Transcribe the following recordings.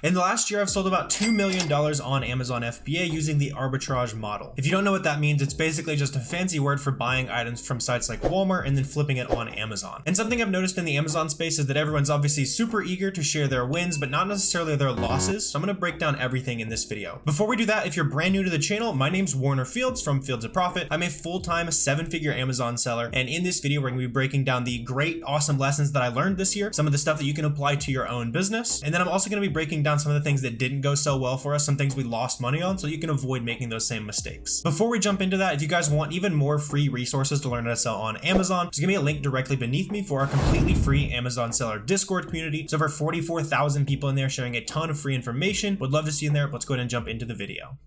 In the last year, I've sold about $2 million on Amazon FBA using the arbitrage model. If you don't know what that means, it's basically just a fancy word for buying items from sites like Walmart and then flipping it on Amazon. And something I've noticed in the Amazon space is that everyone's obviously super eager to share their wins, but not necessarily their losses. So I'm going to break down everything in this video. Before we do that, if you're brand new to the channel, my name's Warner Fields from Fields of Profit. I'm a full-time 7-figure Amazon seller. And in this video, we're going to be breaking down the great, awesome lessons that I learned this year, some of the stuff that you can apply to your own business. And then I'm also going to be breaking down some of the things that didn't go so well for us, some things we lost money on, so you can avoid making those same mistakes. Before we jump into that, if you guys want even more free resources to learn how to sell on Amazon, there's gonna be a link directly beneath me for our completely free Amazon seller Discord community. It's over 44,000 people in there sharing a ton of free information. Would love to see you in there. Let's go ahead and jump into the video.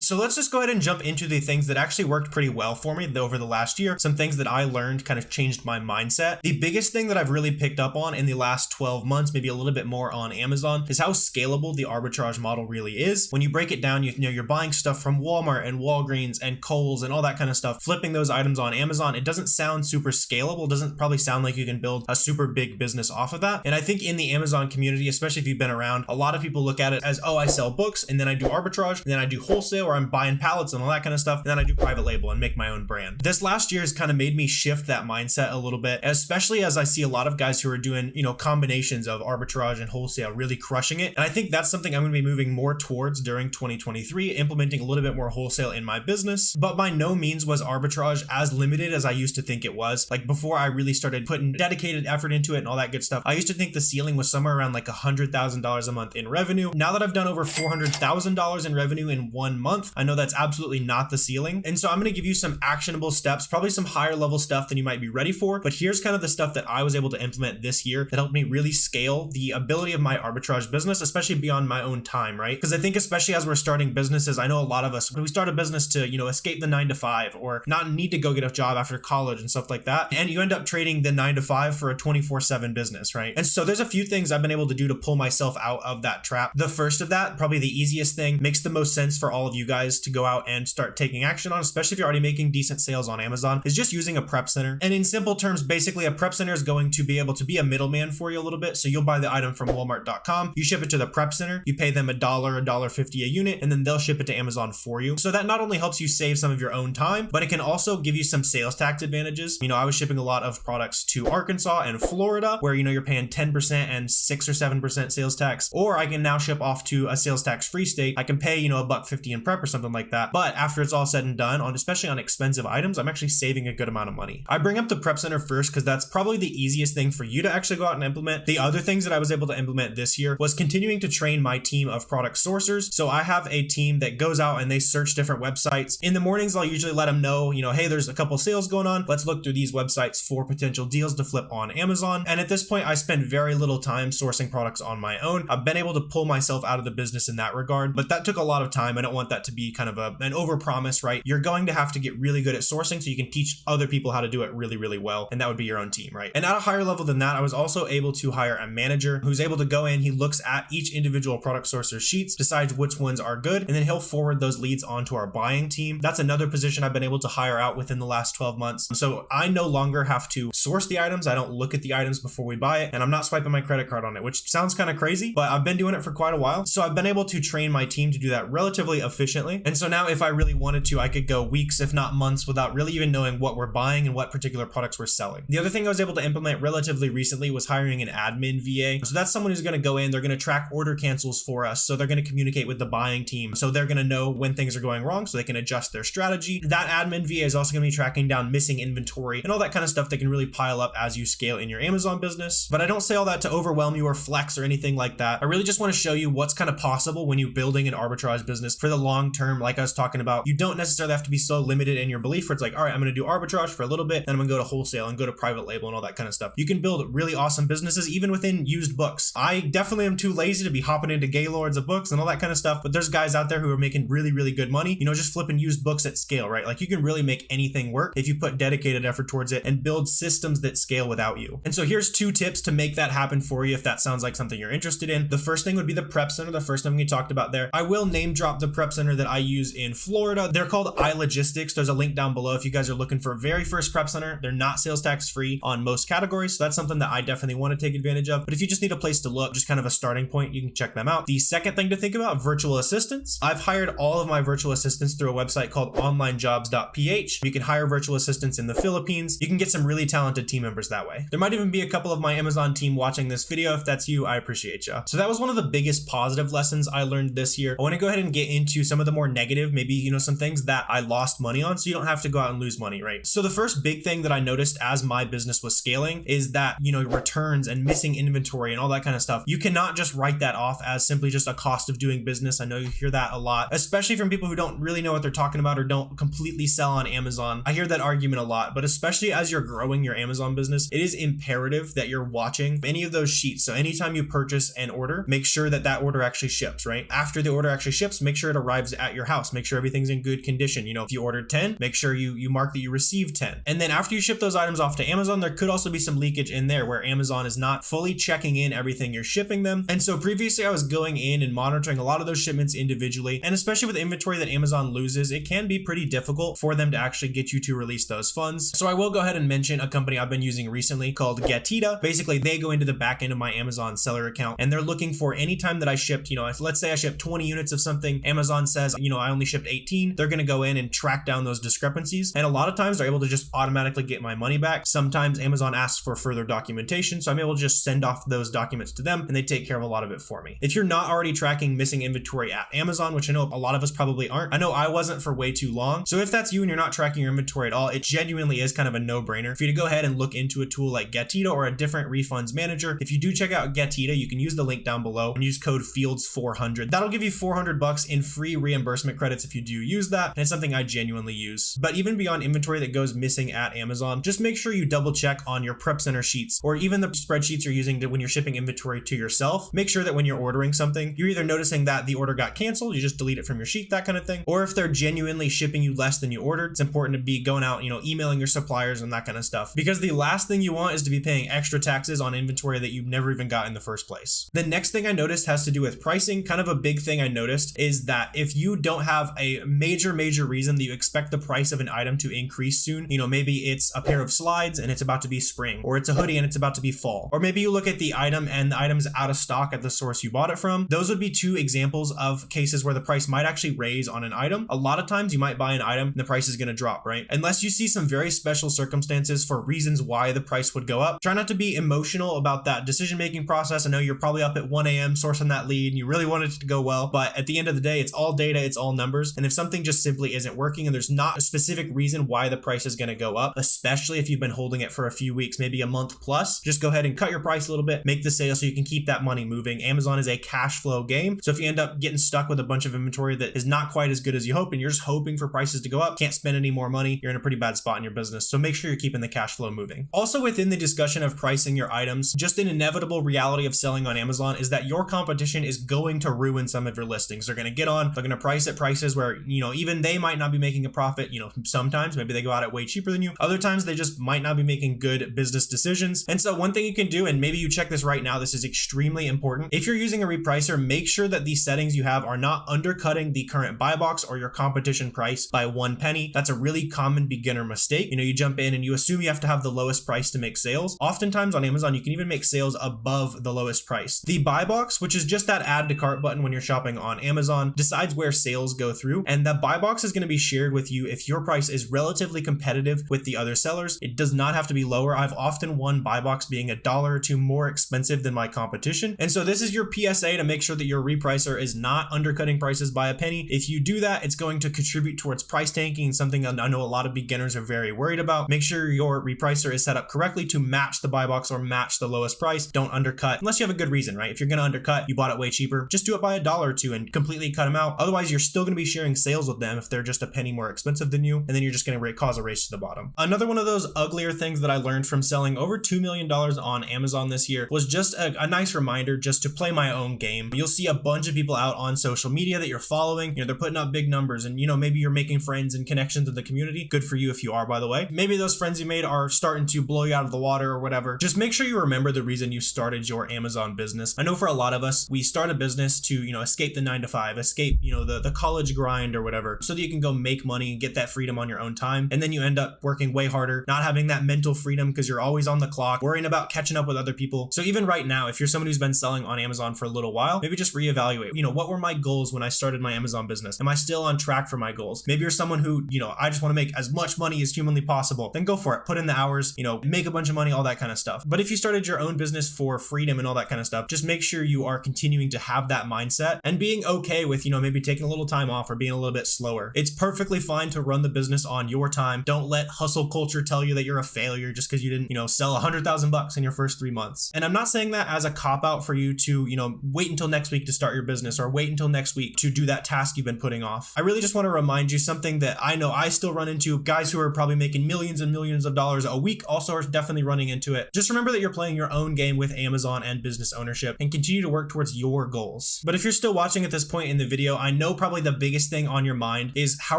So let's just go ahead and jump into the things that actually worked pretty well for me over the last year. Some things that I learned kind of changed my mindset. The biggest thing that I've really picked up on in the last 12 months, maybe a little bit more on Amazon, is how scalable the arbitrage model really is. When you break it down, you know, you're buying stuff from Walmart and Walgreens and Kohl's and all that kind of stuff, flipping those items on Amazon. It doesn't sound super scalable. It doesn't probably sound like you can build a super big business off of that. And I think in the Amazon community, especially if you've been around, a lot of people look at it as, oh, I sell books and then I do arbitrage and then I do wholesale, or I'm buying pallets and all that kind of stuff, and then I do private label and make my own brand. This last year has kind of made me shift that mindset a little bit, especially as I see a lot of guys who are doing, you know, combinations of arbitrage and wholesale really crushing it. And I think that's something I'm going to be moving more towards during 2023, implementing a little bit more wholesale in my business. But by no means was arbitrage as limited as I used to think it was. Like before I really started putting dedicated effort into it and all that good stuff, I used to think the ceiling was somewhere around like $100,000 a month in revenue. Now that I've done over $400,000 in revenue in 1 month, I know that's absolutely not the ceiling. And so I'm going to give you some actionable steps, probably some higher level stuff than you might be ready for. But here's kind of the stuff that I was able to implement this year that helped me really scale the ability of my arbitrage business, especially beyond my own time, right? Because I think especially as we're starting businesses, I know a lot of us, we start a business to, you know, escape the 9-to-5 or not need to go get a job after college and stuff like that. And you end up trading the 9-to-5 for a 24/7 business, right? And so there's a few things I've been able to do to pull myself out of that trap. The first of that, probably the easiest thing, makes the most sense for all of you guys to go out and start taking action on, especially if you're already making decent sales on Amazon, is just using a prep center. And in simple terms, basically a prep center is going to be able to be a middleman for you a little bit. So you'll buy the item from Walmart.com, you ship it to the prep center, you pay them $1, $1.50 a unit, and then they'll ship it to Amazon for you. So that not only helps you save some of your own time, but it can also give you some sales tax advantages. You know, I was shipping a lot of products to Arkansas and Florida, where, you know, you're paying 10% and 6 or 7% sales tax, or I can now ship off to a sales tax free state. I can pay, you know, $1.50 in prep or something like that. But after it's all said and done, especially on expensive items, I'm actually saving a good amount of money. I bring up the prep center first because that's probably the easiest thing for you to actually go out and implement. The other things that I was able to implement this year was continuing to train my team of product sourcers. So I have a team that goes out and they search different websites. In the mornings, I'll usually let them know, you know, hey, there's a couple sales going on. Let's look through these websites for potential deals to flip on Amazon. And at this point, I spend very little time sourcing products on my own. I've been able to pull myself out of the business in that regard, but that took a lot of time. I don't want that to be kind of an overpromise, right? You're going to have to get really good at sourcing so you can teach other people how to do it really, really well. And that would be your own team, right? And at a higher level than that, I was also able to hire a manager who's able to go in, he looks at each individual product sourcer sheets, decides which ones are good, and then he'll forward those leads onto our buying team. That's another position I've been able to hire out within the last 12 months. So I no longer have to source the items. I don't look at the items before we buy it, and I'm not swiping my credit card on it, which sounds kind of crazy, but I've been doing it for quite a while. So I've been able to train my team to do that relatively efficiently. And so now if I really wanted to, I could go weeks, if not months, without really even knowing what we're buying and what particular products we're selling. The other thing I was able to implement relatively recently was hiring an admin VA. So that's someone who's going to go in, they're going to track order cancels for us. So they're going to communicate with the buying team. So they're going to know when things are going wrong so they can adjust their strategy. That admin VA is also going to be tracking down missing inventory and all that kind of stuff that can really pile up as you scale in your Amazon business. But I don't say all that to overwhelm you or flex or anything like that. I really just want to show you what's kind of possible when you're building an arbitrage business for the long term. Like I was talking about, you don't necessarily have to be so limited in your belief where it's like, all right, I'm going to do arbitrage for a little bit, then I'm going to go to wholesale and go to private label and all that kind of stuff. You can build really awesome businesses even within used books. I definitely am too lazy to be hopping into Gaylords of books and all that kind of stuff, but there's guys out there who are making really, really good money, you know, just flipping used books at scale, right? Like you can really make anything work if you put dedicated effort towards it and build systems that scale without you. And so here's 2 tips to make that happen for you if that sounds like something you're interested in. The first thing would be the prep center, the first thing we talked about there. I will name drop the prep center that I use in Florida. They're called iLogistics. There's a link down below if you guys are looking for a very first prep center. They're not sales tax free on most categories, so that's something that I definitely want to take advantage of. But if you just need a place to look, just kind of a starting point, you can check them out. The second thing to think about, virtual assistants. I've hired all of my virtual assistants through a website called onlinejobs.ph. You can hire virtual assistants in the Philippines. You can get some really talented team members that way. There might even be a couple of my Amazon team watching this video. If that's you, I appreciate you. So that was one of the biggest positive lessons I learned this year. I want to go ahead and get into some of the more negative, maybe, some things that I lost money on, so you don't have to go out and lose money, right? So the first big thing that I noticed as my business was scaling is that, returns and missing inventory and all that kind of stuff, you cannot just write that off as simply just a cost of doing business. I know you hear that a lot, especially from people who don't really know what they're talking about or don't completely sell on Amazon. I hear that argument a lot, but especially as you're growing your Amazon business, it is imperative that you're watching any of those sheets. So anytime you purchase an order, make sure that that order actually ships, right? After the order actually ships, make sure it arrives at your house. Make sure everything's in good condition. If you ordered 10, make sure you mark that you received 10. And then after you ship those items off to Amazon, there could also be some leakage in there where Amazon is not fully checking in everything you're shipping them. And so previously I was going in and monitoring a lot of those shipments individually. And especially with inventory that Amazon loses, it can be pretty difficult for them to actually get you to release those funds. So I will go ahead and mention a company I've been using recently called Getita. Basically, they go into the back end of my Amazon seller account and they're looking for any time that I shipped, if let's say I shipped 20 units of something, Amazon says, I only shipped 18, they're going to go in and track down those discrepancies. And a lot of times they're able to just automatically get my money back. Sometimes Amazon asks for further documentation, so I'm able to just send off those documents to them and they take care of a lot of it for me. If you're not already tracking missing inventory at Amazon, which I know a lot of us probably aren't, I know I wasn't for way too long. So if that's you and you're not tracking your inventory at all, it genuinely is kind of a no-brainer for you to go ahead and look into a tool like Getita or a different refunds manager. If you do check out Getita, you can use the link down below and use code FIELDS400. That'll give you $400 in free reimbursement credits if you do use that, and it's something I genuinely use. But even beyond inventory that goes missing at Amazon, just make sure you double check on your prep center sheets or even the spreadsheets you're using when you're shipping inventory to yourself. Make sure that when you're ordering something, you're either noticing that the order got canceled, you just delete it from your sheet, that kind of thing, or if they're genuinely shipping you less than you ordered, it's important to be going out, emailing your suppliers and that kind of stuff, because the last thing you want is to be paying extra taxes on inventory that you've never even got in the first place. The next thing I noticed has to do with pricing. Kind of a big thing I noticed is that if you don't have a major reason that you expect the price of an item to increase soon, maybe it's a pair of slides and it's about to be spring, or it's a hoodie and it's about to be fall, or maybe you look at the item and the item's out of stock at the source you bought it from. Those would be two examples of cases where the price might actually raise on an item. A lot of times you might buy an item and the price is going to drop, right? Unless you see some very special circumstances for reasons why the price would go up. Try not to be emotional about that decision-making process. I know you're probably up at 1 a.m. sourcing that lead and you really want it to go well, but at the end of the day, it's all data, it's all numbers. And if something just simply isn't working and there's not a specific reason why the price is going to go up, especially if you've been holding it for a few weeks, maybe a month plus, just go ahead and cut your price a little bit, make the sale so you can keep that money moving. Amazon is a cash flow game. So if you end up getting stuck with a bunch of inventory that is not quite as good as you hope and you're just hoping for prices to go up, can't spend any more money, you're in a pretty bad spot in your business. So make sure you're keeping the cash flow moving. Also within the discussion of pricing your items, just an inevitable reality of selling on Amazon is that your competition is going to ruin some of your listings. They're going to get on, they're going to price at prices where, even they might not be making a profit. Sometimes maybe they go out at way cheaper than you. Other times they just might not be making good business decisions. And so one thing you can do, and maybe you check this right now, this is extremely important. If you're using a repricer, make sure that these settings you have are not undercutting the current buy box or your competition price by 1 penny. That's a really common beginner mistake. You jump in and you assume you have to have the lowest price to make sales. Oftentimes on Amazon, you can even make sales above the lowest price. The buy box, which is just that add to cart button when you're shopping on Amazon, decides where sales go through. And the buy box is going to be shared with you if your price is relatively competitive with the other sellers. It does not have to be lower. I've often won buy box being $1 or $2 more expensive than my competition. And so this is your PSA to make sure that your repricer is not undercutting prices by a penny. If you do that, it's going to contribute towards price tanking, something I know a lot of beginners are very worried about. Make sure your repricer is set up correctly to match the buy box or match the lowest price. Don't undercut unless you have a good reason, right? If you're going to undercut, you bought it way cheaper, just do it by $1 or $2 and completely cut them out. Otherwise, you're still going to be sharing sales with them if they're just a penny more expensive than you, and then you're just going to cause a race to the bottom. Another one of those uglier things that I learned from selling over $2 million on Amazon this year was just a nice reminder just to play my own game. You'll see a bunch of people out on social media that you're following, they're putting up big numbers and maybe you're making friends and connections in the community. Good for you if you are, by the way. Maybe those friends you made are starting to blow you out of the water or whatever. Just make sure you remember the reason you started your Amazon business. I know for a lot of us, we start a business to, escape the 9 to 5, escape, the college grind or whatever, so that you can go make money and get that freedom on your own time. And then you end up working way harder, not having that mental freedom because you're always on the clock, worrying about catching up with other people. So even right now, if you're someone who's been selling on Amazon for a little while, maybe just reevaluate, what were my goals when I started my Amazon business? Am I still on track for my goals? Maybe you're someone who, I just want to make as much money as humanly possible. Then go for it. Put in the hours, make a bunch of money, all that kind of stuff. But if you started your own business for freedom and all that kind of stuff, just make sure you are continuing to have that mindset and being okay with, maybe taking a little time off or being a little bit slower. It's perfectly fine to run the business on your time. Don't let hustle culture tell you that you're a failure just because you didn't, sell $100,000 in your first 3 months. And I'm not saying that as a cop out for you to, wait until next week to start your business or wait until next week to do that task you've been putting off. I really just want to remind you something that I know I still run into. Guys who are probably making millions and millions of dollars a week also are definitely running into it. Just remember that you're playing your own game with Amazon and business ownership, and continue to work towards your goals. But if you're still watching at this point in the video, I know probably the biggest thing on your mind is how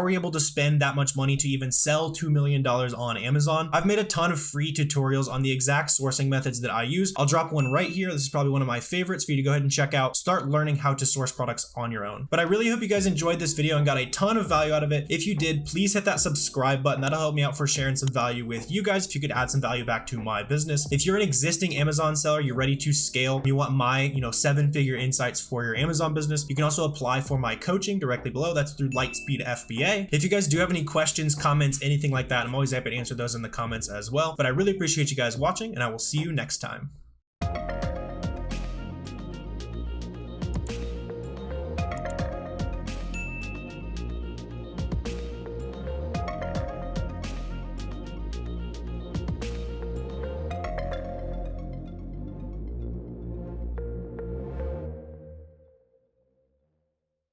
are you able to spend that much money to even sell $2 million on Amazon? I've made a ton of free tutorials on the exact sourcing methods that I use. I'll drop one right here. This is probably one of my favorites for you to go ahead and check out. Start learning how to source products on your own. But I really hope you guys enjoyed this video and got a ton of value out of it. If you did, please hit that subscribe button. That'll help me out for sharing some value with you guys if you could add some value back to my business. If you're an existing Amazon seller, you're ready to scale, you want my 7-figure insights for your Amazon business, you can also apply for my coaching directly below. That's through Lightspeed FBA. If you guys do have any questions, comments, anything like that, I'm always happy to answer those in the comments as well. But I really appreciate you guys watching, and I will see you next time.